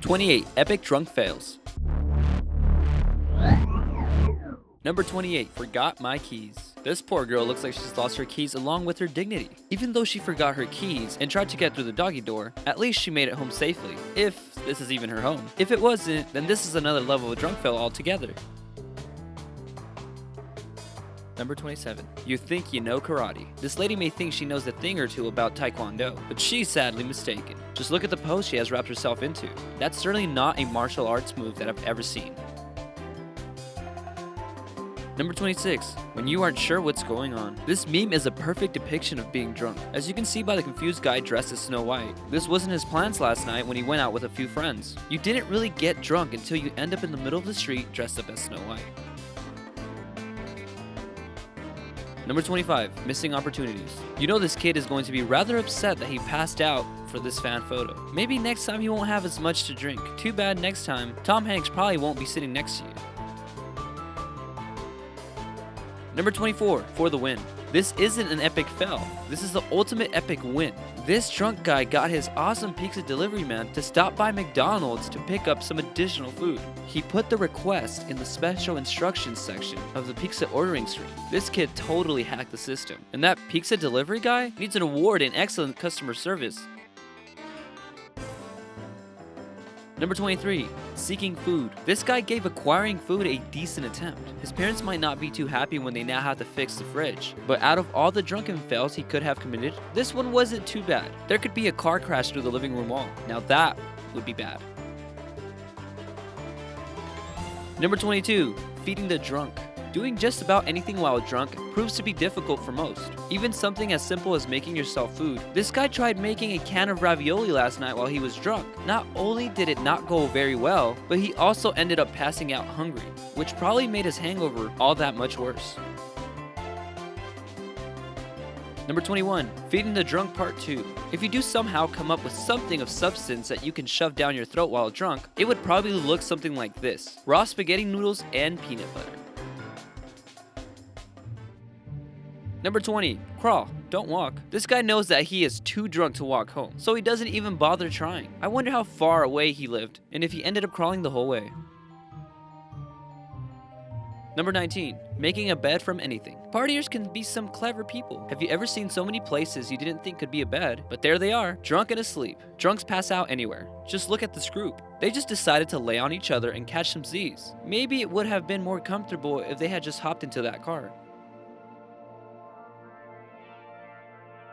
28. Epic drunk fails. Number 28. Forgot my keys. This poor girl looks like she's lost her keys along with her dignity. Even though she forgot her keys and tried to get through the doggy door, at least she made it home safely, if this is even her home. If it wasn't, then this is another level of drunk fail altogether. Number 27. You think you know karate. This lady may think she knows a thing or two about taekwondo, but she's sadly mistaken. Just look at the pose she has wrapped herself into. That's certainly not a martial arts move that I've ever seen. Number 26. When you aren't sure what's going on. This meme is a perfect depiction of being drunk, as you can see by the confused guy dressed as Snow White. This wasn't his plans last night when he went out with a few friends. You didn't really get drunk until you end up in the middle of the street dressed up as Snow White. Number 25. Missing opportunities. You know this kid is going to be rather upset that he passed out for this fan photo. Maybe next time he won't have as much to drink. Too bad next time, Tom Hanks probably won't be sitting next to you. Number 24. For the win. This isn't an epic fail. This is the ultimate epic win. This drunk guy got his awesome pizza delivery man to stop by McDonald's to pick up some additional food. He put the request in the special instructions section of the pizza ordering screen. This kid totally hacked the system. And that pizza delivery guy needs an award in excellent customer service. Number 23. Seeking food. This guy gave acquiring food a decent attempt. His parents might not be too happy when they now have to fix the fridge, but out of all the drunken fails he could have committed, this one wasn't too bad. There could be a car crash through the living room wall. Now that would be bad. Number 22. Feeding the drunk. Doing just about anything while drunk proves to be difficult for most. Even something as simple as making yourself food. This guy tried making a can of ravioli last night while he was drunk. Not only did it not go very well, but he also ended up passing out hungry, which probably made his hangover all that much worse. Number 21. Feeding the drunk part 2. If you do somehow come up with something of substance that you can shove down your throat while drunk, it would probably look something like this. Raw spaghetti noodles and peanut butter. Number 20. Crawl, don't walk. This guy knows that he is too drunk to walk home, so he doesn't even bother trying. I wonder how far away he lived, and if he ended up crawling the whole way. Number 19. Making a bed from anything. Partiers can be some clever people. Have you ever seen so many places you didn't think could be a bed, but there they are, drunk and asleep. Drunks pass out anywhere. Just look at this group. They just decided to lay on each other and catch some Z's. Maybe it would have been more comfortable if they had just hopped into that car.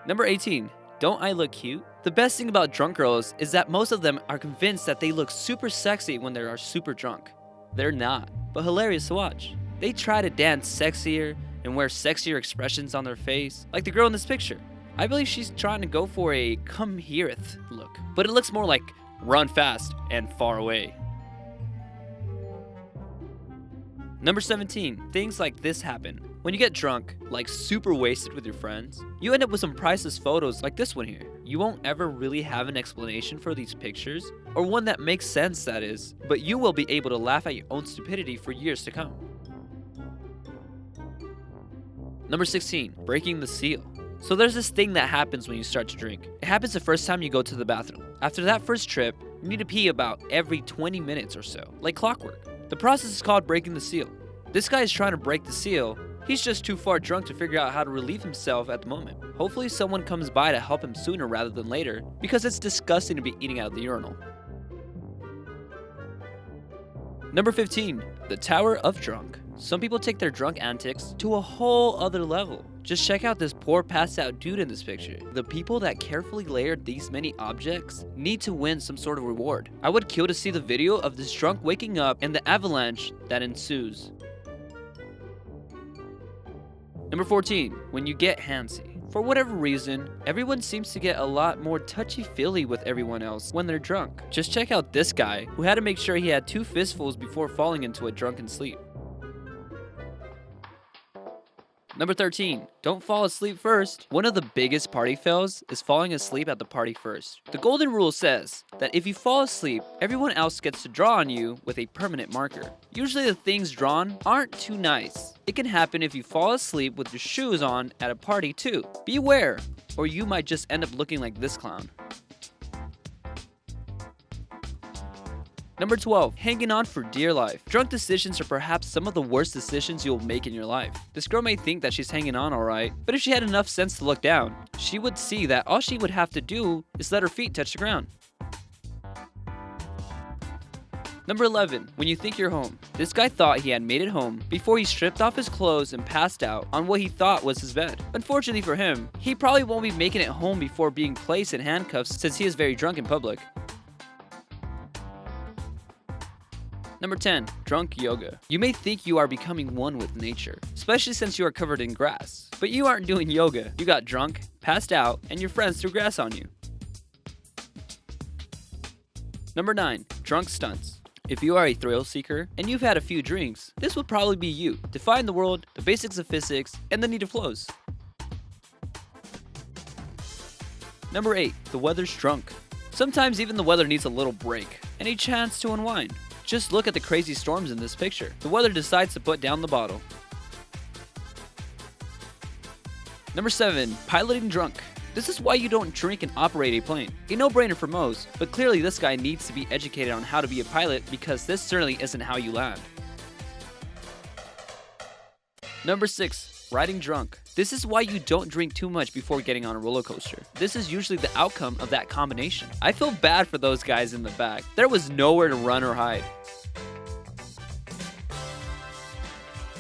Number 18. Don't I look cute? The best thing about drunk girls is that most of them are convinced that they look super sexy when they are super drunk. They're not, but hilarious to watch. They try to dance sexier and wear sexier expressions on their face, like the girl in this picture. I believe she's trying to go for a come heareth look, but it looks more like run fast and far away. Number 17. Things like this happen. When you get drunk, like super wasted with your friends, you end up with some priceless photos like this one here. You won't ever really have an explanation for these pictures, or one that makes sense, that is, but you will be able to laugh at your own stupidity for years to come. Number 16. Breaking the seal. So there's this thing that happens when you start to drink. It happens the first time you go to the bathroom. After that first trip, you need to pee about every 20 minutes or so, like clockwork. The process is called breaking the seal. This guy is trying to break the seal. He's just too far drunk to figure out how to relieve himself at the moment. Hopefully someone comes by to help him sooner rather than later, because it's disgusting to be eating out of the urinal. Number 15. The Tower of Drunk. Some people take their drunk antics to a whole other level. Just check out this poor passed out dude in this picture. The people that carefully layered these many objects need to win some sort of reward. I would kill to see the video of this drunk waking up and the avalanche that ensues. Number 14. When you get handsy. For whatever reason, everyone seems to get a lot more touchy-feely with everyone else when they're drunk. Just check out this guy, who had to make sure he had 2 fistfuls before falling into a drunken sleep. Number 13. Don't fall asleep first. One of the biggest party fails is falling asleep at the party first. The golden rule says that if you fall asleep, everyone else gets to draw on you with a permanent marker. Usually the things drawn aren't too nice. It can happen if you fall asleep with your shoes on at a party too. Beware, or you might just end up looking like this clown. Number 12, hanging on for dear life. Drunk decisions are perhaps some of the worst decisions you'll make in your life. This girl may think that she's hanging on alright, but if she had enough sense to look down, she would see that all she would have to do is let her feet touch the ground. Number 11, when you think you're home. This guy thought he had made it home before he stripped off his clothes and passed out on what he thought was his bed. Unfortunately for him, he probably won't be making it home before being placed in handcuffs since he is very drunk in public. Number 10, drunk yoga. You may think you are becoming one with nature, especially since you are covered in grass. But you aren't doing yoga. You got drunk, passed out, and your friends threw grass on you. Number 9, drunk stunts. If you are a thrill seeker and you've had a few drinks, this would probably be you. Defying the world, the basics of physics, and the need of flows. Number 8, the weather's drunk. Sometimes even the weather needs a little break and a chance to unwind. Just look at the crazy storms in this picture. The weather decides to put down the bottle. Number 7, piloting drunk. This is why you don't drink and operate a plane. A no-brainer for most, but clearly this guy needs to be educated on how to be a pilot because this certainly isn't how you land. Number 6, riding drunk. This is why you don't drink too much before getting on a roller coaster. This is usually the outcome of that combination. I feel bad for those guys in the back. There was nowhere to run or hide.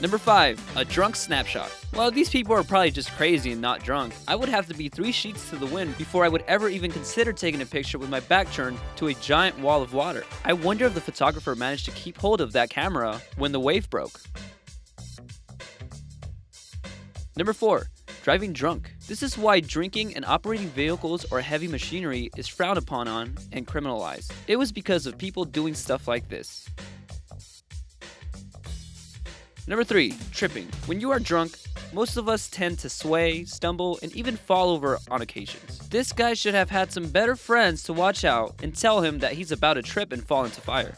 Number 5, a drunk snapshot. While these people are probably just crazy and not drunk, I would have to be 3 sheets to the wind before I would ever even consider taking a picture with my back turned to a giant wall of water. I wonder if the photographer managed to keep hold of that camera when the wave broke. Number 4, driving drunk. This is why drinking and operating vehicles or heavy machinery is frowned upon and criminalized. It was because of people doing stuff like this. Number 3, tripping. When you are drunk, most of us tend to sway, stumble, and even fall over on occasions. This guy should have had some better friends to watch out and tell him that he's about to trip and fall into fire.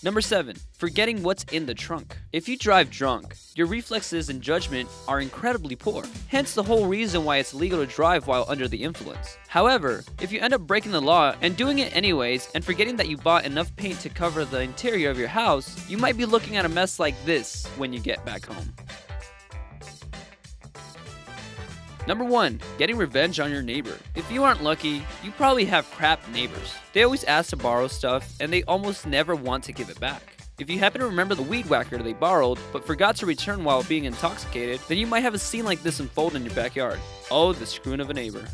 Number 7, forgetting what's in the trunk. If you drive drunk, your reflexes and judgment are incredibly poor. Hence the whole reason why it's legal to drive while under the influence. However, if you end up breaking the law and doing it anyways and forgetting that you bought enough paint to cover the interior of your house, you might be looking at a mess like this when you get back home. Number 1, getting revenge on your neighbor. If you aren't lucky, you probably have crap neighbors. They always ask to borrow stuff and they almost never want to give it back. If you happen to remember the weed whacker they borrowed but forgot to return while being intoxicated, then you might have a scene like this unfold in your backyard. Oh, the screwn of a neighbor.